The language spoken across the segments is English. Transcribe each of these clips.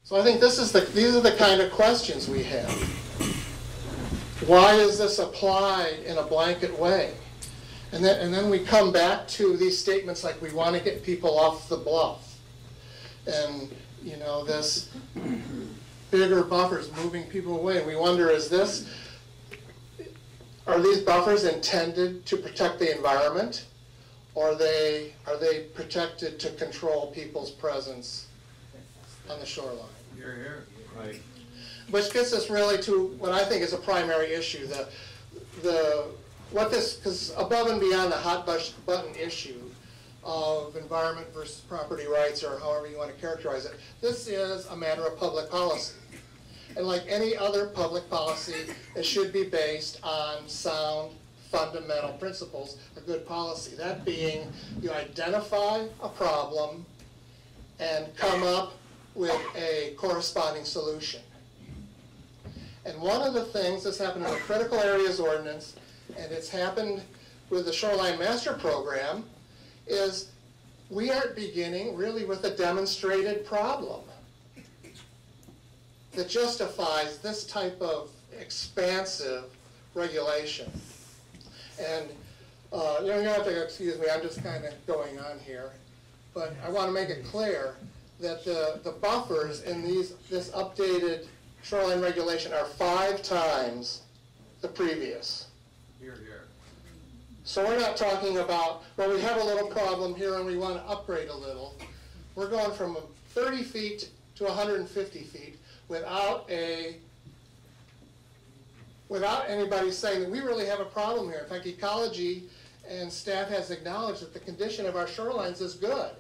So I think these are the kind of questions we have. Why is this applied in a blanket way? And then we come back to these statements like we want to get people off the bluff. And, you know, this bigger buffers moving people away. And we wonder, are these buffers intended to protect the environment? Or are they protected to control people's presence on the shoreline? You're here. Right. Which gets us really to what I think is a primary issue. Because above and beyond the hot button issue of environment versus property rights, or however you want to characterize it, this is a matter of public policy. And like any other public policy, it should be based on sound, fundamental principles of good policy. That being, you identify a problem and come up with a corresponding solution. And one of the things that's happened in the Critical Areas Ordinance, and it's happened with the Shoreline Master Program, is we aren't beginning really with a demonstrated problem that justifies this type of expansive regulation. And you don't have to excuse me, I'm just kind of going on here. But I want to make it clear that the buffers in this updated shoreline regulation are 5 times the previous. Here, here. So we're not talking about, well, we have a little problem here and we want to upgrade a little. We're going from 30 feet to 150 feet without anybody saying that we really have a problem here. In fact, ecology and staff has acknowledged that the condition of our shorelines is good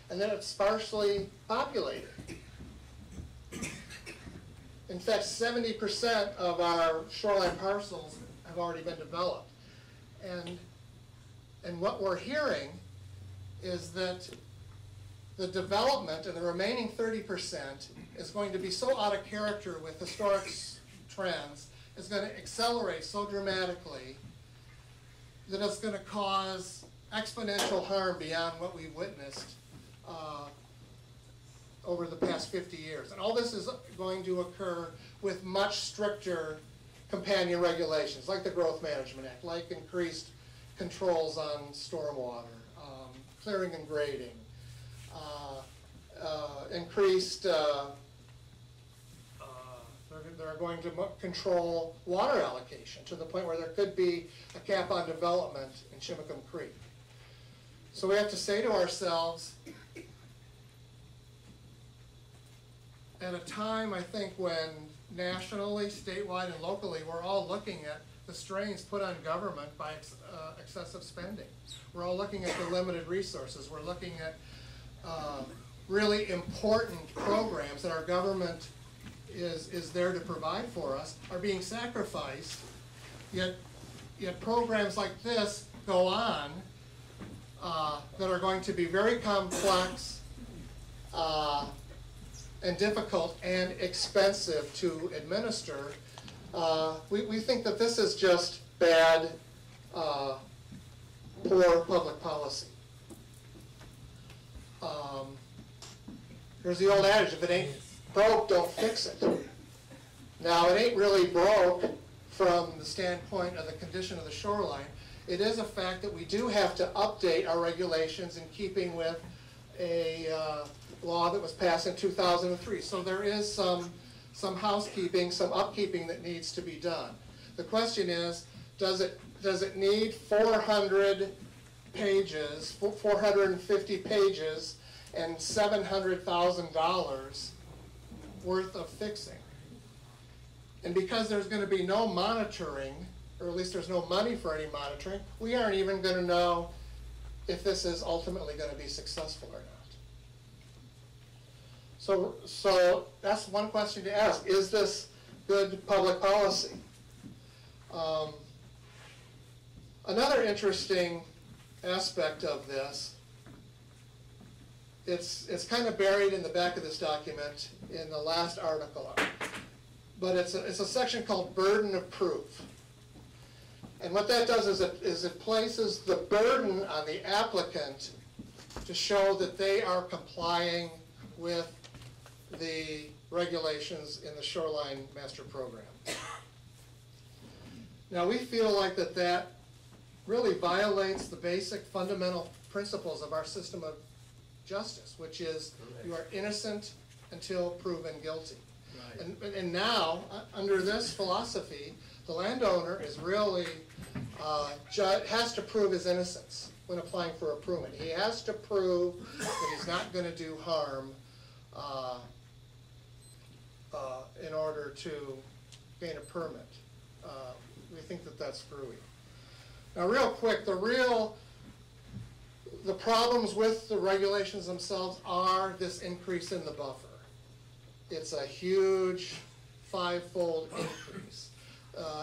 and that it's sparsely populated. In fact, 70% of our shoreline parcels have already been developed. And what we're hearing is that the development in the remaining 30% is going to be so out of character with historic trends, is going to accelerate so dramatically that it's going to cause exponential harm beyond what we've witnessed over the past 50 years. And all this is going to occur with much stricter companion regulations, like the Growth Management Act, like increased controls on stormwater, clearing and grading, increased, they're going to control water allocation to the point where there could be a cap on development in Chimacum Creek. So we have to say to ourselves, at a time, I think, when nationally, statewide, and locally, we're all looking at the strains put on government by excessive spending. We're all looking at the limited resources. We're looking at really important programs that our government is there to provide for us are being sacrificed, yet programs like this go on that are going to be very complex and difficult and expensive to administer. We think that this is just bad, poor public policy. There's the old adage, if it ain't broke, don't fix it. Now, it ain't really broke from the standpoint of the condition of the shoreline. It is a fact that we do have to update our regulations in keeping with a law that was passed in 2003. So there is some housekeeping, some upkeeping that needs to be done. The question is, does it need 400 pages, 450 pages, and $700,000 worth of fixing? And because there's going to be no monitoring, or at least there's no money for any monitoring, we aren't even going to know if this is ultimately going to be successful or not. So that's one question to ask. Is this good public policy? Another interesting aspect of this, it's kind of buried in the back of this document in the last article, but it's a section called burden of proof. And what that does is it places the burden on the applicant to show that they are complying with the regulations in the shoreline master program. Now, we feel like that really violates the basic fundamental principles of our system of justice, which is you are innocent until proven guilty. Right. And now, under this philosophy, the landowner is really has to prove his innocence when applying for a permit. He has to prove that he's not going to do harm in order to gain a permit. We think that that's screwy. Now, real quick, the problems with the regulations themselves are this increase in the buffer. It's a huge 5-fold increase.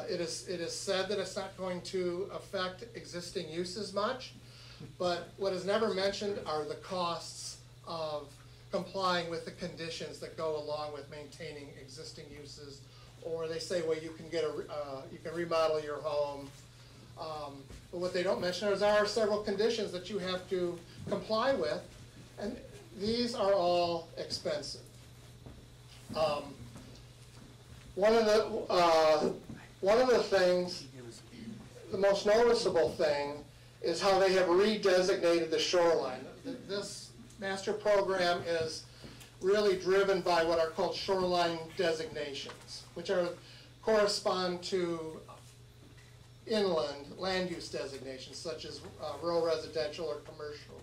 It is said that it's not going to affect existing uses much, but what is never mentioned are the costs of complying with the conditions that go along with maintaining existing uses. Or they say, well, you can get you can remodel your home. But what they don't mention is there are several conditions that you have to comply with, and these are all expensive. One of the things, the most noticeable thing, is how they have redesignated the shoreline. This master program is really driven by what are called shoreline designations, which correspond to inland land use designations, such as rural residential or commercial.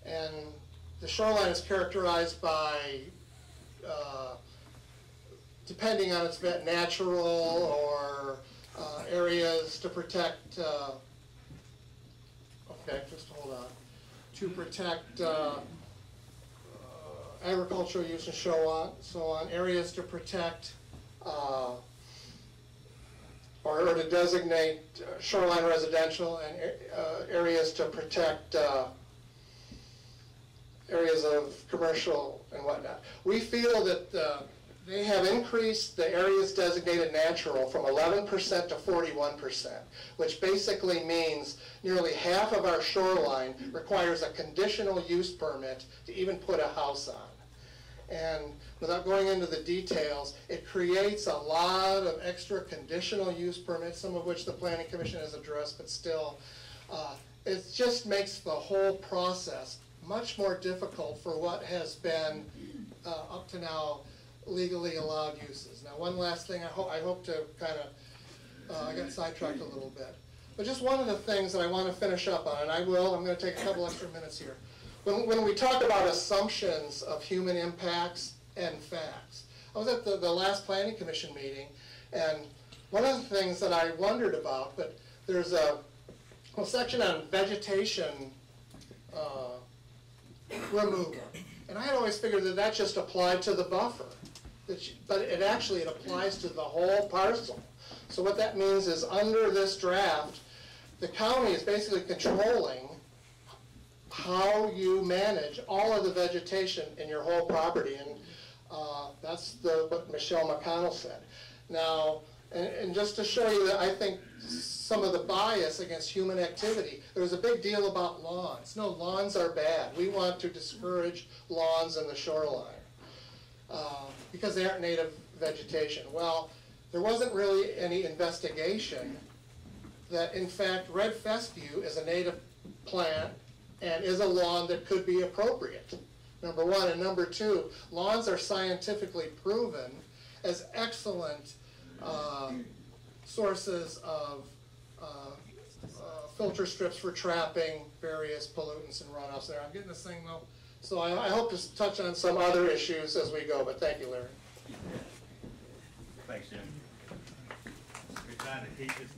And the shoreline is characterized by, depending on its natural or areas to protect, okay, just hold on, to protect agricultural use and so on, areas to protect or to designate shoreline residential, and areas to protect areas of commercial and whatnot. We feel that they have increased the areas designated natural from 11% to 41%, which basically means nearly half of our shoreline requires a conditional use permit to even put a house on. And without going into the details, it creates a lot of extra conditional use permits, some of which the Planning Commission has addressed, but still, it just makes the whole process much more difficult for what has been up to now legally allowed uses. Now, one last thing, I hope to kind of, I got sidetracked a little bit, but just one of the things that I want to finish up on, and I'm going to take a couple extra minutes here. When we talk about assumptions of human impacts and facts, I was at the last Planning Commission meeting, and one of the things that I wondered about, but there's a section on vegetation removal, and I had always figured that just applied to the buffer, but it applies to the whole parcel. So what that means is under this draft, the county is basically controlling how you manage all of the vegetation in your whole property, and that's what Michelle McConnell said. Now, and just to show you that I think some of the bias against human activity, there was a big deal about lawns. No, lawns are bad. We want to discourage lawns in the shoreline because they aren't native vegetation. Well, there wasn't really any investigation that, in fact, red fescue is a native plant and is a lawn that could be appropriate, number one. And number two, lawns are scientifically proven as excellent sources of filter strips for trapping various pollutants and runoffs there. I'm getting this thing though, so I hope to touch on some other issues as we go, but thank you, Larry. Thanks, Jim. We're trying to keep this